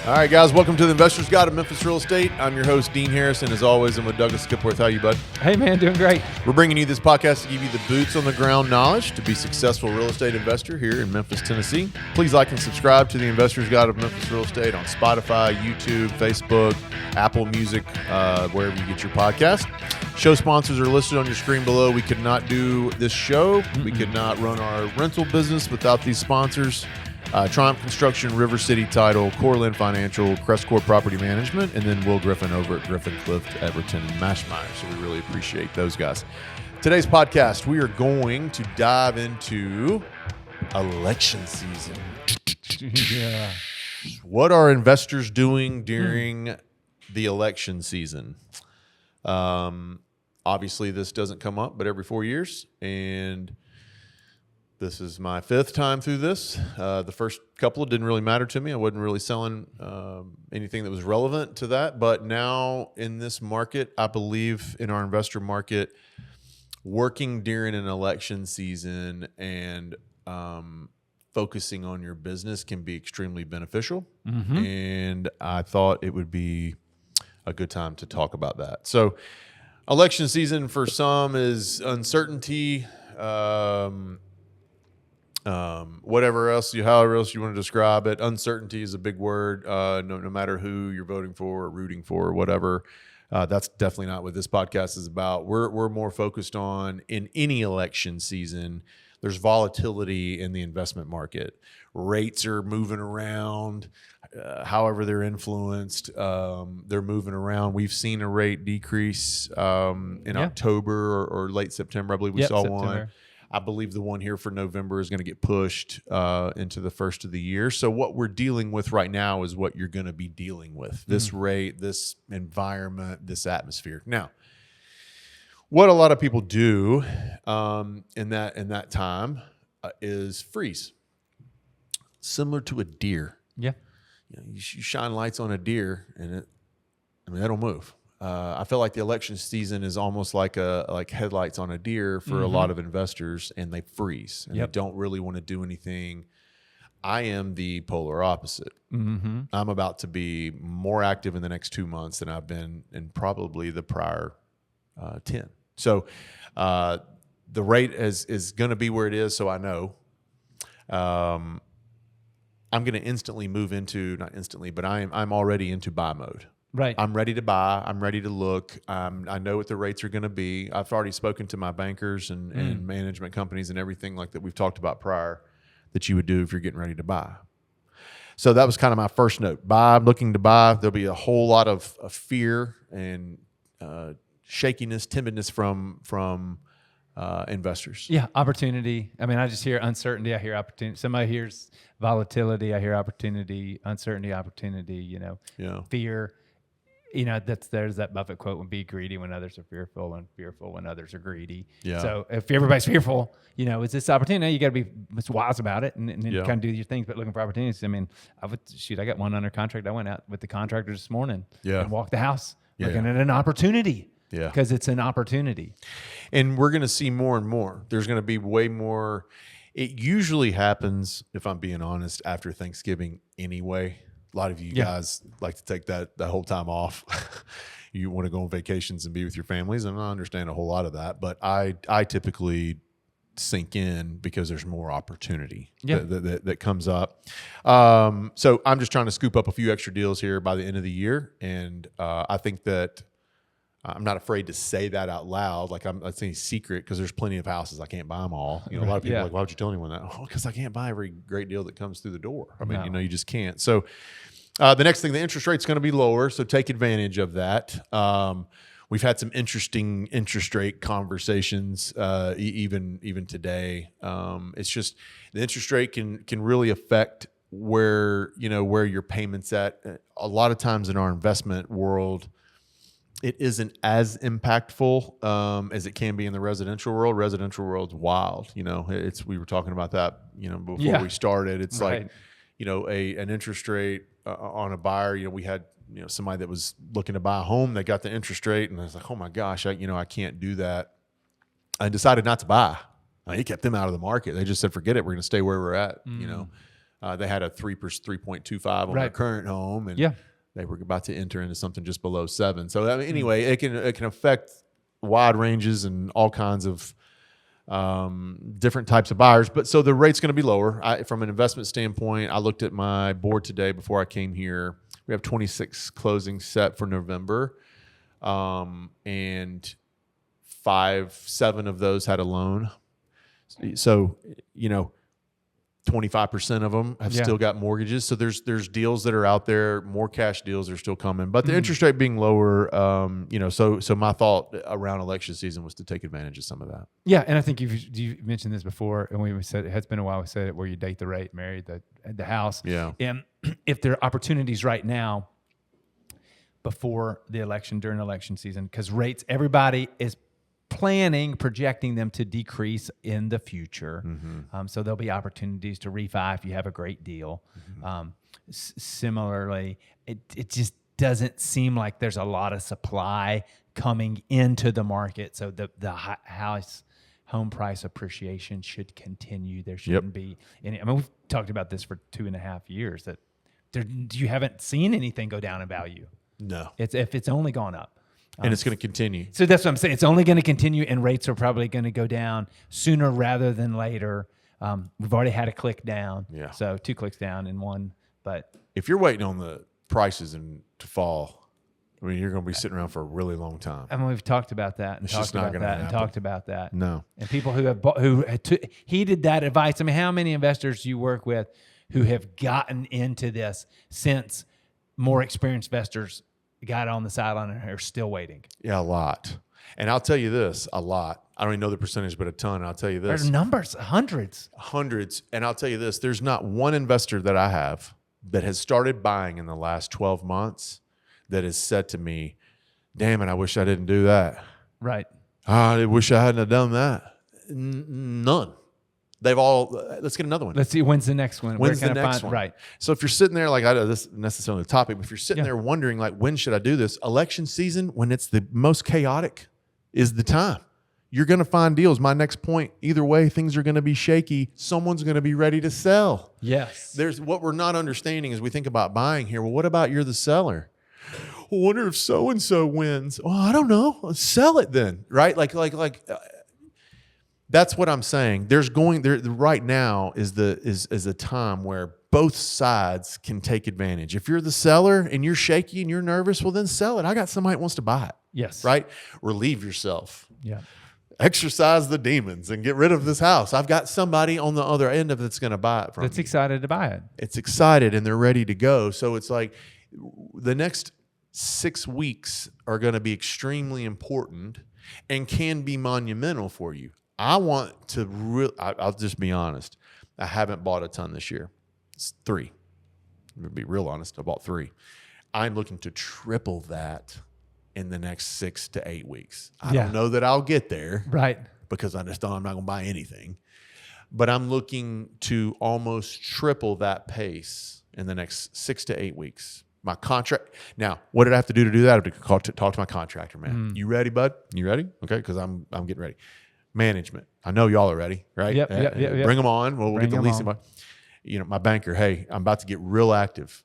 All right, guys, welcome to the Investor's Guide of Memphis Real Estate. I'm your host, Dean Harrison. As always, I'm with Douglas Skipworth. How you, bud? Hey, man, doing great. We're bringing you this podcast to give you the boots on the ground knowledge to be a successful real estate investor here in Memphis, Tennessee. Please like and subscribe to the Investor's Guide of Memphis Real Estate on Spotify, YouTube, Facebook, Apple Music, wherever you get your podcast. Show sponsors are listed on your screen below. We could not do this show. We could not run our rental business without these sponsors. Triumph Construction, River City Title, Coreland Financial, CrestCore Property Management, and then Will Griffin over at Griffin Clift, Everton, and Mashmeyer. So we really appreciate those guys. Today's podcast, we are going to dive into election season. Yeah. What are investors doing during the election season? Obviously, this doesn't come up, but every 4 years, and this is my fifth time through this. The first couple didn't really matter to me. I wasn't really selling anything that was relevant to that. But now in this market, I believe in our investor market, working during an election season and focusing on your business can be extremely beneficial. And I thought it would be a good time to talk about that. So election season for some is uncertainty. Whatever else however else you want to describe it, uncertainty is a big word. No matter who you're voting for or rooting for or whatever, that's definitely not what this podcast is about. We're more focused on, in any election season, there's volatility in the investment market. Rates are moving around. However they're influenced, they're moving around. We've seen a rate decrease in October or late September. I believe we saw September. one. I believe the one here for November is going to get pushed into the first of the year. So what we're dealing with right now is what you're going to be dealing with. This rate, this environment, this atmosphere. Now, what a lot of people do in that time is freeze. Similar to a deer. Yeah. You shine lights on a deer and it'll move. I feel like the election season is almost like headlights on a deer for a lot of investors, and they freeze and they don't really want to do anything. I am the polar opposite. I'm about to be more active in the next 2 months than I've been in probably the prior 10. So the rate is going to be where it is. So I know I'm going to instantly move into, not instantly, but I'm already into buy mode. Right. I'm ready to buy. I'm ready to look. I know what the rates are going to be. I've already spoken to my bankers and management companies and everything like that we've talked about prior that you would do if you're getting ready to buy. So that was kind of my first note. Buy, looking to buy. There'll be a whole lot of fear and shakiness, timidness from investors. Yeah, opportunity. I mean, I just hear uncertainty. I hear opportunity. Somebody hears volatility. I hear opportunity, uncertainty, opportunity, fear. There's that Buffett quote: "When be greedy when others are fearful, and fearful when others are greedy." Yeah. So if everybody's fearful, is this opportunity? You got to be wise about it and kind of do your things, but looking for opportunities. I mean, I got one under contract. I went out with the contractor this morning and walked the house looking at an opportunity. Yeah. Because it's an opportunity. And we're going to see more and more. There's going to be way more. It usually happens, if I'm being honest, after Thanksgiving anyway. A lot of you guys like to take that whole time off. You want to go on vacations and be with your families, and I understand a whole lot of that. But I typically sink in because there's more opportunity that comes up. So I'm just trying to scoop up a few extra deals here by the end of the year. And I think that I'm not afraid to say that out loud. Like it's any secret, because there's plenty of houses. I can't buy them all. A lot of people are like, why would you tell anyone that? Oh, because I can't buy every great deal that comes through the door. I mean, you just can't. So the next thing, the interest rate's going to be lower. So take advantage of that. We've had some interesting interest rate conversations, even today. It's just the interest rate can really affect where your payments at. A lot of times in our investment world, it isn't as impactful as it can be in the residential world. Residential world's wild. We were talking about that, before we started. It's like, an interest rate on a buyer. We had, somebody that was looking to buy a home. They got the interest rate, and I was like, oh my gosh, I can't do that. I decided not to buy. It kept them out of the market. They just said, forget it. We're going to stay where we're at. They had a 3.25 on their current home, and they were about to enter into something just below 7. So I mean, anyway, it can affect wide ranges and all kinds of different types of buyers. But so the rate's going to be lower. From an investment standpoint, I looked at my board today before I came here. We have 26 closings set for November, and 7 of those had a loan. So, 25% of them have still got mortgages. So there's deals that are out there. More cash deals are still coming, but the interest rate being lower, so my thought around election season was to take advantage of some of that. Yeah. And I think you mentioned this before, and we said, it has been a while. We said it, where you date the rate, marry the house. Yeah. And if there are opportunities right now before the election, during election season, because rates, everybody is projecting them to decrease in the future. So there'll be opportunities to refi if you have a great deal. Similarly, it just doesn't seem like there's a lot of supply coming into the market. So the home price appreciation should continue. There shouldn't be any. I mean, we've talked about this for 2.5 years, that you haven't seen anything go down in value. No. If it's only gone up. And it's going to continue. So that's what I'm saying. It's only going to continue, and rates are probably going to go down sooner rather than later. We've already had a click down. Yeah. So 2 clicks down in one. But if you're waiting on the prices to fall, I mean, you're going to be sitting around for a really long time. I mean, we've talked about that and talked about that. No. And people who heeded that advice. I mean, how many investors do you work with who have gotten into this since more experienced investors got on the sideline and are still waiting? Yeah, a lot. And I'll tell you this, a lot. I don't even know the percentage, but a ton. I'll tell you this. There's numbers, hundreds. And I'll tell you this, there's not one investor that I have that has started buying in the last 12 months that has said to me, damn it, I wish I didn't do that. Right. I wish I hadn't have done that. None. They've all, let's get another one. Let's see, when's the next one? When's the next one? Right. So if you're sitting there, like, I know this isn't necessarily the topic, but if you're sitting there wondering, like, when should I do this? Election season, when it's the most chaotic, is the time. You're going to find deals. My next point, either way, things are going to be shaky. Someone's going to be ready to sell. Yes. There's what we're not understanding as we think about buying here. Well, what about you're the seller? I wonder if so-and-so wins. Oh, I don't know. Sell it then, right? That's what I'm saying. Right now is a time where both sides can take advantage. If you're the seller and you're shaky and you're nervous, well, then sell it. I got somebody that wants to buy it. Yes. Right? Relieve yourself. Yeah. Exercise the demons and get rid of this house. I've got somebody on the other end of it that's going to buy it from me. That's excited to buy it. It's excited and they're ready to go. So it's like the next 6 weeks are going to be extremely important and can be monumental for you. I want to I'll just be honest. I haven't bought a ton this year. It's 3. To be real honest, I bought 3. I'm looking to triple that in the next 6 to 8 weeks. I don't know that I'll get there. Right. Because I just don't, I'm not going to buy anything. But I'm looking to almost triple that pace in the next 6 to 8 weeks. My contract. Now, what did I have to do to that? I have to talk to my contractor, man. You ready, bud? You ready? Okay, because I'm getting ready. Management. I know y'all are ready, right? Yep. Bring them on. We'll get the leasing. My banker, hey, I'm about to get real active.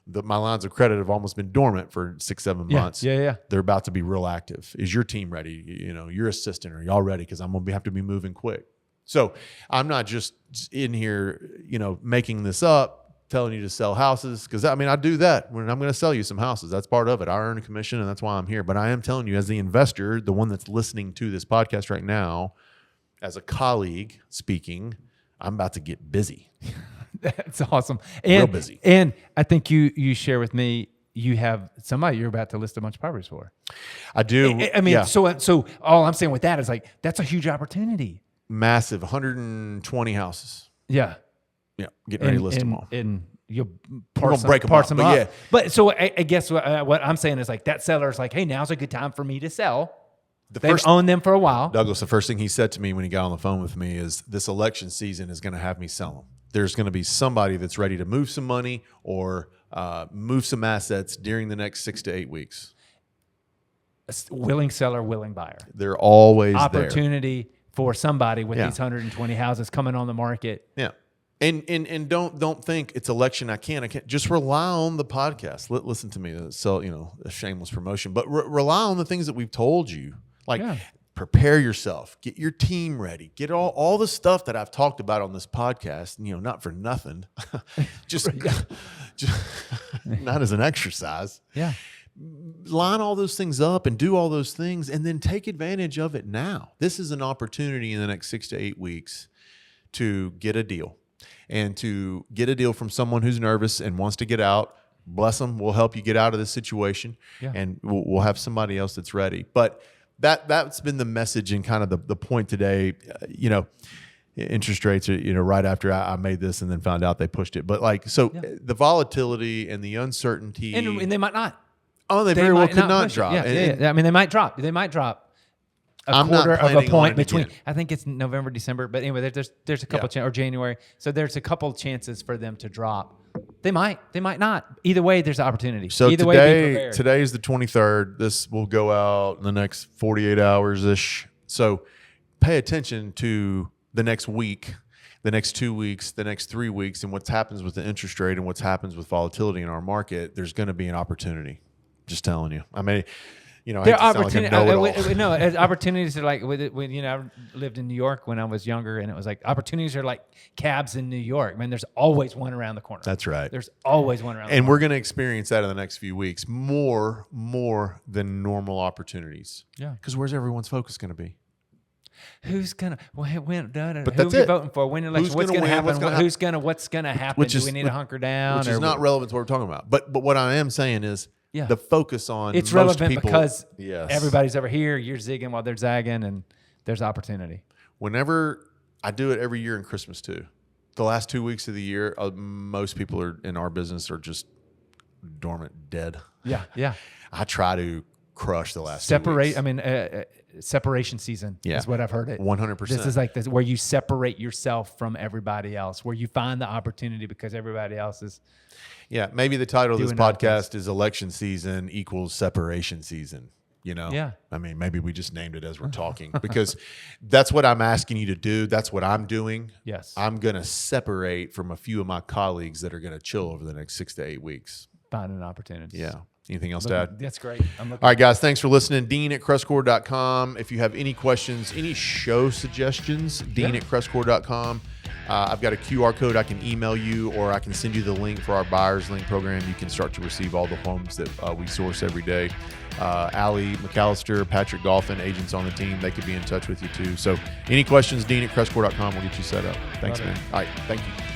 My lines of credit have almost been dormant for 6-7 months. Yeah. They're about to be real active. Is your team ready? Your assistant, are y'all ready? Because I'm going to have to be moving quick. So I'm not just in here, making this up, telling you to sell houses. Because, I do that when I'm going to sell you some houses. That's part of it. I earn a commission, and that's why I'm here. But I am telling you, as the investor, the one that's listening to this podcast right now, as a colleague speaking, I'm about to get busy. That's awesome. Real busy. And I think you share with me, you have somebody you're about to list a bunch of properties for. I do. So all I'm saying with that is, like, that's a huge opportunity. Massive, 120 houses. Yeah. Yeah, getting ready to list them all. And you'll break them up. Yeah. But so I guess what I'm saying is, like, that seller's like, hey, now's a good time for me to sell. They've owned them for a while. Douglas, the first thing he said to me when he got on the phone with me is, this election season is going to have me sell them. There's going to be somebody that's ready to move some money or move some assets during the next 6 to 8 weeks. A willing seller, willing buyer. They're always opportunity for somebody with these 120 houses coming on the market. Yeah. And don't think it's election. I can't. Just rely on the podcast. Listen to me. So a shameless promotion, but rely on the things that we've told you. Like prepare yourself, get your team ready, get all the stuff that I've talked about on this podcast. Not for nothing, just not as an exercise. Yeah. Line all those things up and do all those things, and then take advantage of it now. This is an opportunity in the next 6 to 8 weeks to get a deal. And to get a deal from someone who's nervous and wants to get out, bless them. We'll help you get out of this situation, and we'll have somebody else that's ready. But that's been the message and kind of the point today. Interest rates are, right after I made this and then found out they pushed it. But the volatility and the uncertainty. And they might not. Oh, they very well could not drop. I mean, they might drop. They might drop. A quarter of a point between. I think it's November, December, but anyway, there's a couple or January. So there's a couple chances for them to drop. They might not. Either way, there's opportunity. So either way, be prepared. Today is the 23rd. This will go out in the next 48 hours ish. So pay attention to the next week, the next 2 weeks, the next 3 weeks, and what happens with the interest rate and what happens with volatility in our market. There's going to be an opportunity. Just telling you. I mean. There are opportunities are like when I lived in New York when I was younger, and it was like opportunities are like cabs in New York. Man, there's always one around the corner. That's right. There's always one around the corner. And we're going to experience that in the next few weeks, more than normal opportunities. Yeah. Because where's everyone's focus going to be? Who's gonna win? But who are you voting for? Win election? What's gonna happen? What's gonna happen? Do we need to hunker down? Which is not relevant to what we're talking about. But what I am saying is. Yeah. The focus on it's most relevant people, because everybody's over here. You're zigging while they're zagging, and there's opportunity. Whenever I do it every year in Christmas too, the last 2 weeks of the year, most people are in our business are just dormant, dead. Yeah. I try to crush the last 2 weeks. I mean, separation season is what I've heard it. 100%. This is like this, where you separate yourself from everybody else, where you find the opportunity because everybody else is. Yeah, maybe the title of this podcast is Election Season equals Separation Season. Yeah. I mean, maybe we just named it as we're talking because that's what I'm asking you to do. That's what I'm doing. Yes. I'm going to separate from a few of my colleagues that are going to chill over the next 6 to 8 weeks. Finding opportunities. Yeah. Anything else to add? That's great. All right, guys. Thanks for listening. Dean@CrestCore.com. If you have any questions, any show suggestions, Dean@CrestCore.com. I've got a QR code I can email you, or I can send you the link for our Buyers Link program. You can start to receive all the homes that we source every day. Allie McAllister, Patrick Golphin, agents on the team, they could be in touch with you too. So any questions, Dean@CrestCore.com. We'll get you set up. Thanks, man. All right. Thank you.